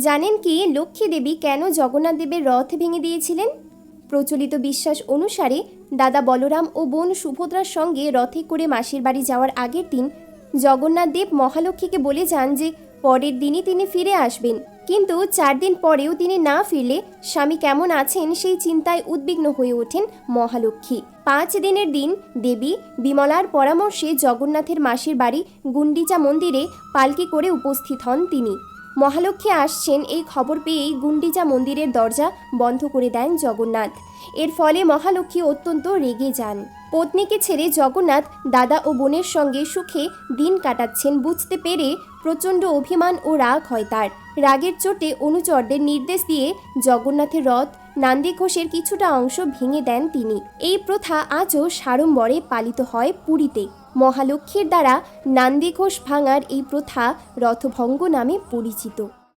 জানেন কি লক্ষ্মী দেবী কেন জগন্নাথ দেবের রথ ভেঙে দিয়েছিলেন? প্রচলিত বিশ্বাস অনুসারে দাদা বলরাম ও বোন সুভদ্রার সঙ্গে রথে করে মাসির বাড়ি যাওয়ার আগের দিন জগন্নাথ দেব মহালক্ষ্মীকে বলে যান যে পরের দিনই তিনি ফিরে আসবেন। কিন্তু 4 দিন পরেও তিনি না ফিরলে স্বামী কেমন আছেন সেই চিন্তায় উদ্বিগ্ন হয়ে ওঠেন মহালক্ষ্মী। 5 দিনের দিন দেবী বিমলার পরামর্শে জগন্নাথের মাসির বাড়ি গুন্ডিচা মন্দিরে পালকি করে উপস্থিত হন তিনি। মহালক্ষ্মী আসছেন এই খবর পেয়েই গুন্ডিচা মন্দিরের দরজা বন্ধ করে দেন জগন্নাথ। এর ফলে মহালক্ষ্মী অত্যন্ত রেগে যান। পত্নীকে ছেড়ে জগন্নাথ দাদা ও বোনের সঙ্গে সুখে দিন কাটাচ্ছেন বুঝতে পেরে প্রচণ্ড অভিমান ও রাগ হয় তার। রাগের চোটে অনুচরদের নির্দেশ দিয়ে জগন্নাথের রথ নান্দিঘোষের কিছুটা অংশ ভেঙে দেন তিনি। এই প্রথা আজও সাড়ম্বরে পালিত হয় পুরীতে। মহালক্ষ্মীর দ্বারা নান্দিঘোষ ভাঙার এই প্রথা রথভঙ্গ নামে পরিচিত।